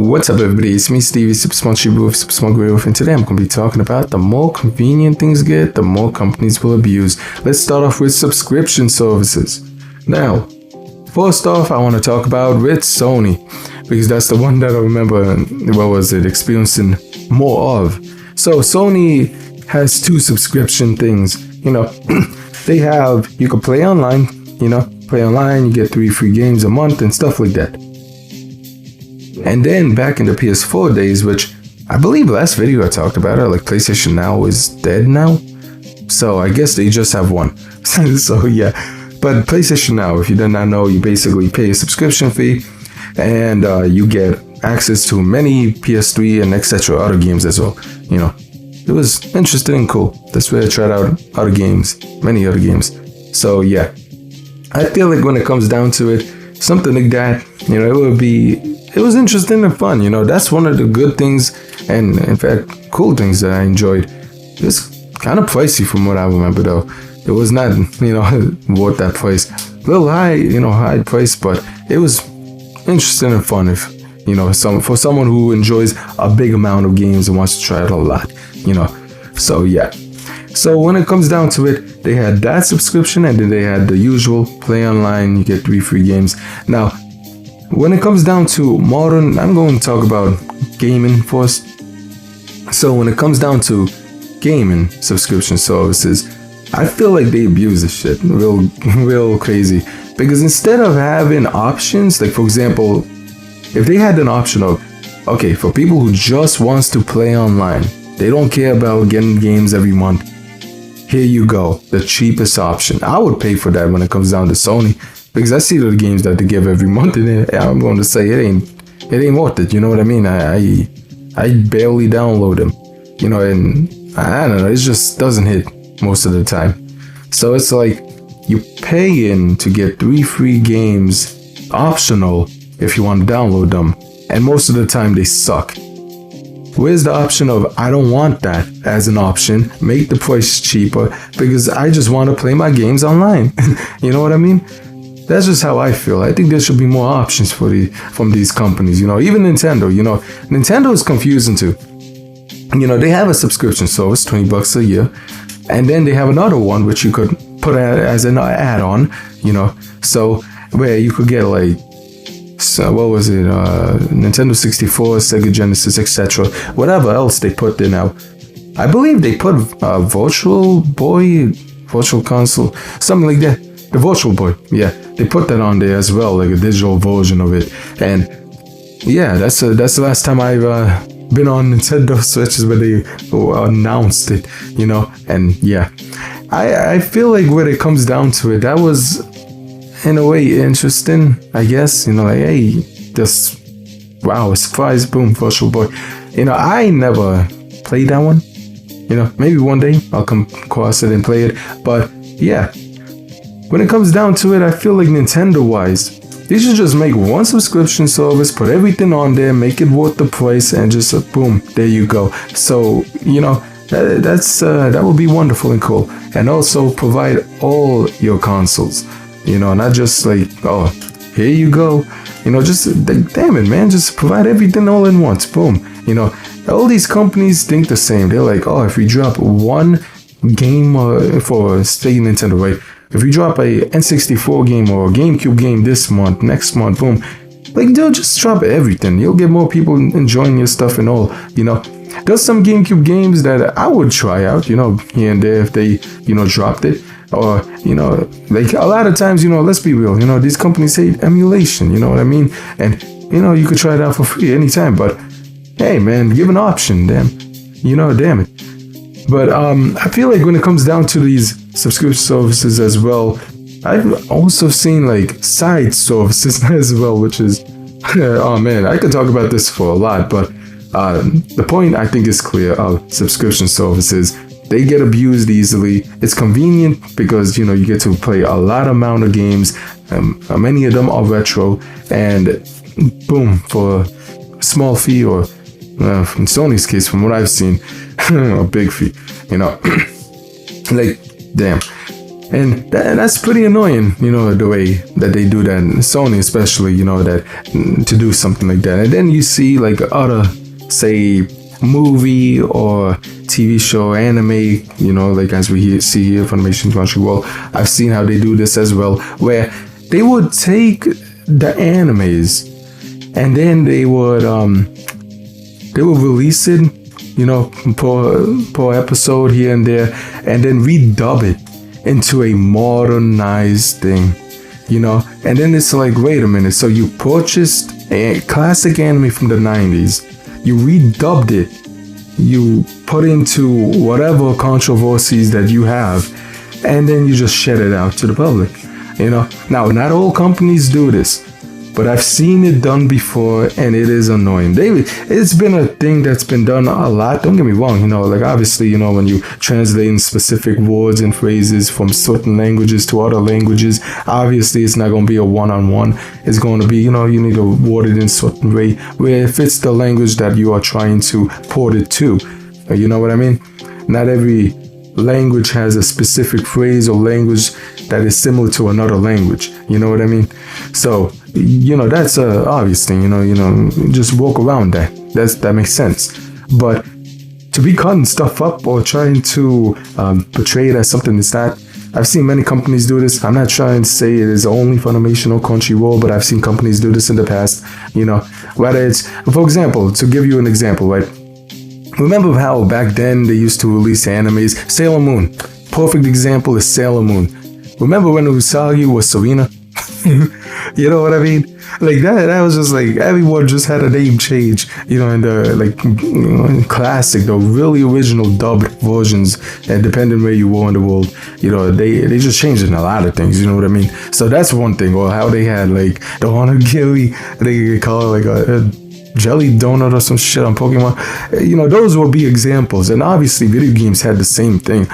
What's up, everybody? It's me, Stevie, Supersmallchibiwolf, Supersmallchibiwolf, and today I'm going to be talking about the more convenient things get, the more companies will abuse. Let's start off with subscription services. Now, first off, I want to talk about with Sony, because that's the one that I remember, experiencing more of. So Sony has two subscription things. They have, you can play online, you get 3 free games a month and stuff like that. And then back in the PS4 days, which I believe last video I talked about it, like PlayStation Now is dead now. So I guess they just have one. So yeah, but PlayStation Now, if you did not know, you basically pay a subscription fee and you get access to many PS3 and etc. other games as well. It was interesting and cool. That's where I tried out other games, many other games. So yeah, I feel like when it comes down to it, something like that, it was interesting and fun. That's one of the good things and in fact cool things that I enjoyed. It was kind of pricey from what I remember though. It was not, worth that price. A little high, high price, but it was interesting and fun if, for someone who enjoys a big amount of games and wants to try it a lot, So yeah. So when it comes down to it, they had that subscription and then they had the usual play online, you get 3 free games. Now, when it comes down to modern, I'm going to talk about gaming first. So when it comes down to gaming subscription services, I feel like they abuse this shit real crazy. Because instead of having options, like for example, if they had an option of, okay, for people who just wants to play online, they don't care about getting games every month, here you go, the cheapest option. I would pay for that when it comes down to Sony. Because I see the games that they give every month, and I'm going to say it ain't worth it. You know what I mean? I barely download them. And I don't know. It just doesn't hit most of the time. So it's like you pay in to get 3 free games, optional if you want to download them, and most of the time they suck. Where's the option of I don't want that as an option? Make the price cheaper because I just want to play my games online. You know what I mean? That's just how I feel. I think there should be more options from these companies. Even Nintendo. Nintendo is confusing too. They have a subscription service, $20 a year, and then they have another one which you could put as an add-on. So where you could get like, Nintendo 64, Sega Genesis, etc. Whatever else they put there now. I believe they put Virtual Console, something like that. The Virtual Boy, yeah, they put that on there as well, like a digital version of it. And yeah, that's the last time I've been on Nintendo Switches where they announced it, And yeah, I feel like when it comes down to it, that was in a way interesting, I guess. Hey, just wow, a surprise, boom, Virtual Boy. I never played that one. Maybe one day I'll come across it and play it, but yeah. When it comes down to it, I feel like Nintendo-wise, they should just make one subscription service, put everything on there, make it worth the price, and just boom, there you go. So, that would be wonderful and cool. And also provide all your consoles, not just like, oh, here you go. Just, damn it, man, just provide everything all in once, boom. All these companies think the same. They're like, oh, if we drop one game for, say, Nintendo, right? If you drop a N64 game or a GameCube game this month, next month, boom, like they'll just drop everything. You'll get more people enjoying your stuff and all, There's some GameCube games that I would try out, here and there if they, dropped it. Or, like a lot of times, let's be real, these companies hate emulation, you know what I mean? And, you could try it out for free anytime, but hey, man, give an option, damn it. But I feel like when it comes down to these subscription services as well, I've also seen like side services as well, which is, oh man, I could talk about this for a lot, but the point I think is clear of subscription services. They get abused easily. It's convenient because, you get to play a lot amount of games. Many of them are retro, and boom, for a small fee or in Sony's case, from what I've seen, a big fee, like, damn. that's pretty annoying, the way that they do that, and Sony especially, that to do something like that. And then you see like other, say, movie or TV show, anime, like as we see here, Funimation Crunchyroll. I've seen how they do this as well, where they would take the animes and then they would release it, per episode here and there, and then redub it into a modernized thing, and then it's like, wait a minute, so you purchased a classic anime from the 90s, you redubbed it, you put into whatever controversies that you have, and then you just shed it out to the public, Now, not all companies do this, but I've seen it done before, and it is annoying. It's been a thing that's been done a lot. Don't get me wrong, like obviously, when you translate specific words and phrases from certain languages to other languages, obviously it's not going to be a one-on-one. It's going to be, you need to word it in a certain way where it fits the language that you are trying to port it to. You know what I mean? Not every language has a specific phrase or language that is similar to another language. You know what I mean? So, that's a obvious thing, just walk around that. That makes sense. But to be cutting stuff up or trying to portray it as something that's not, I've seen many companies do this. I'm not trying to say it is only Funimation or Crunchyroll, but I've seen companies do this in the past, whether it's, for example, to give you an example, right? Remember how back then they used to release animes? Sailor Moon. Perfect example is Sailor Moon. Remember when Usagi was Serena? You know what I mean? Like that was just like everyone just had a name change, and the classic, the really original dubbed versions, and depending where you were in the world, they just changed in a lot of things, you know what I mean? So that's one thing. Or how they had like the Onigiri, they call it like a jelly donut or some shit on Pokemon. Those will be examples. And obviously video games had the same thing.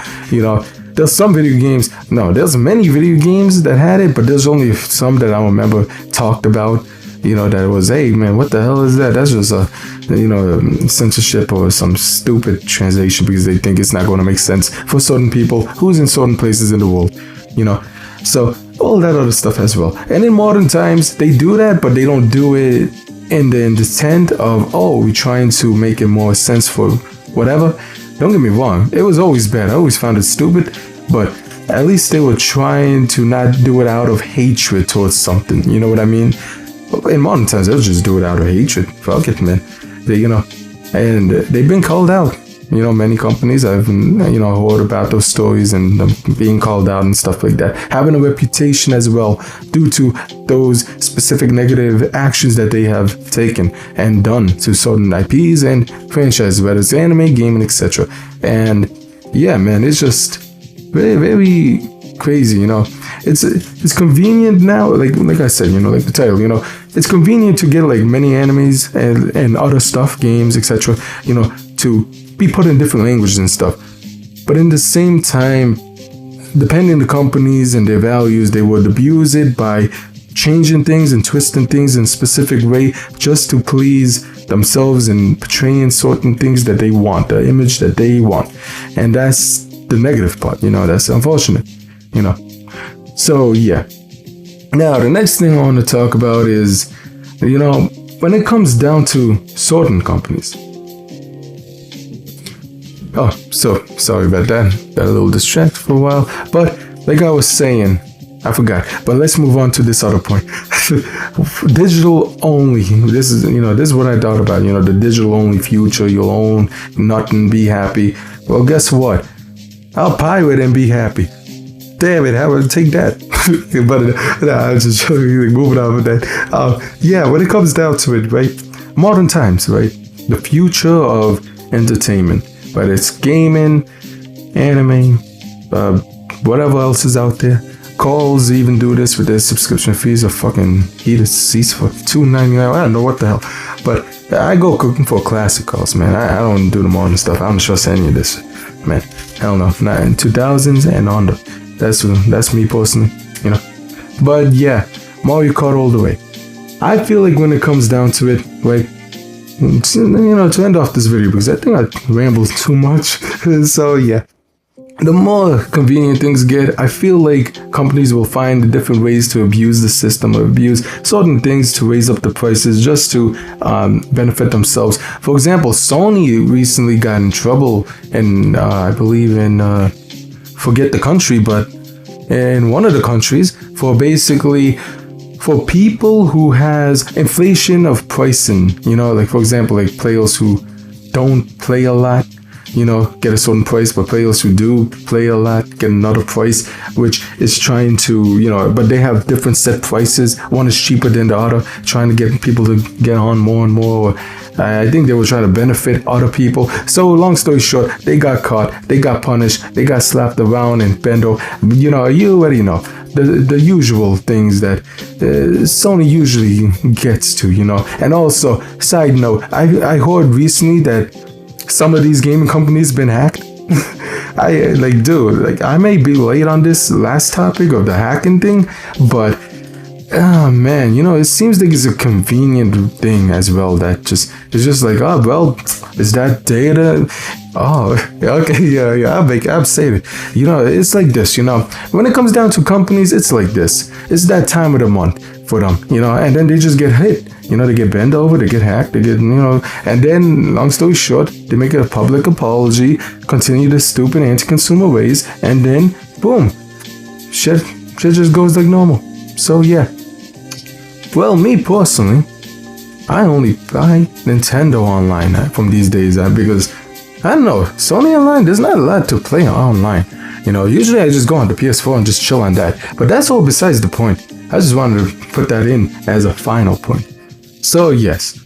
There's some video games, there's many video games that had it, but there's only some that I remember talked about, that was, hey man, what the hell is that? That's just a censorship or some stupid translation because they think it's not going to make sense for certain people who's in certain places in the world, so all that other stuff as well. And in modern times they do that, but they don't do it in the intent of, we're trying to make it more sense for whatever. Don't get me wrong, it was always bad. I always found it stupid, but at least they were trying to not do it out of hatred towards something. You know what I mean? In modern times, they'll just do it out of hatred. Fuck it, man. And they've been called out. Many companies, I've heard about those stories and them being called out and stuff like that. Having a reputation as well due to those specific negative actions that they have taken and done to certain IPs and franchises, whether it's anime, gaming, etc. And yeah, man, it's just very, very crazy, It's convenient now, like I said, like the title, it's convenient to get like many animes and other stuff, games, etc., to be put in different languages and stuff. But in the same time, depending on the companies and their values, they would abuse it by changing things and twisting things in a specific way just to please themselves and portraying certain things that they want, the image that they want. And that's the negative part, that's unfortunate, So yeah. Now, the next thing I want to talk about is, when it comes down to certain companies. Oh, so sorry about that. Got a little distracted for a while. But like I was saying, I forgot. But let's move on to this other point. Digital only. This is what I thought about. The digital only future. You'll own nothing, be happy. Well, guess what? I'll pirate and be happy. Damn it, how would I take that? But I'm just moving on with that. Yeah, when it comes down to it, right? Modern times, right? The future of entertainment. Whether it's gaming, anime, whatever else is out there. Calls even do this with their subscription fees of fucking heated seats for $2.99. I don't know what the hell. But I go cooking for classic calls, man. I don't do the modern stuff. I don't trust any of this, man. Hell no. Not in 2000s and under. That's me personally, But yeah, Mario Kart all the way. I feel like when it comes down to it, right? To end off this video, because I think I rambled too much. So yeah, the more convenient things get, I feel like companies will find different ways to abuse the system or abuse certain things to raise up the prices just to benefit themselves. For example, Sony recently got in trouble I believe in, forget the country, but in one of the countries for people who has inflation of pricing, like for example, like players who don't play a lot, get a certain price, but players who do play a lot get another price, which is trying to, but they have different set prices. One is cheaper than the other, trying to get people to get on more and more. I think they were trying to benefit other people. So long story short, they got caught, they got punished, they got slapped around and bent over. You already know. The usual things that Sony usually gets to, And also, side note, I heard recently that some of these gaming companies been hacked. I may be late on this last topic of the hacking thing, but oh man, it seems like it's a convenient thing as well. It's just like, oh well, is that data? Oh, okay, yeah, I'm saying it. It's like this. When it comes down to companies, it's like this. It's that time of the month for them. And then they just get hit. They get bent over, they get hacked, they get, and then, long story short, they make a public apology, continue the stupid anti-consumer ways, and then, boom, shit just goes like normal. So, yeah. Well, me personally, I only buy Nintendo online from these days because, I don't know, Sony online, there's not a lot to play online. Usually I just go on the PS4 and just chill on that. But that's all besides the point. I just wanted to put that in as a final point. So yes,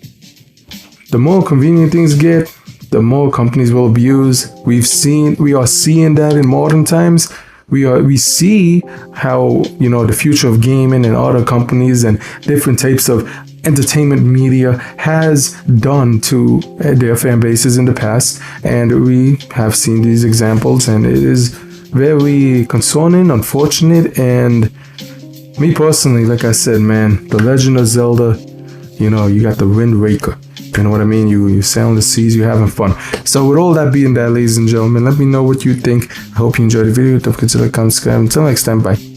the more convenient things get, the more companies will abuse. We are seeing that in modern times. We see how, the future of gaming and other companies and different types of entertainment media has done to their fan bases in the past. And we have seen these examples, and it is very concerning, unfortunate. And me personally, like I said, man, The Legend of Zelda, you got the Wind Waker. You know what I mean? You sail on the seas, you're having fun. So with all that being that, ladies and gentlemen, let me know what you think. I hope you enjoyed the video. Don't forget to like, comment, subscribe. Until next time, bye.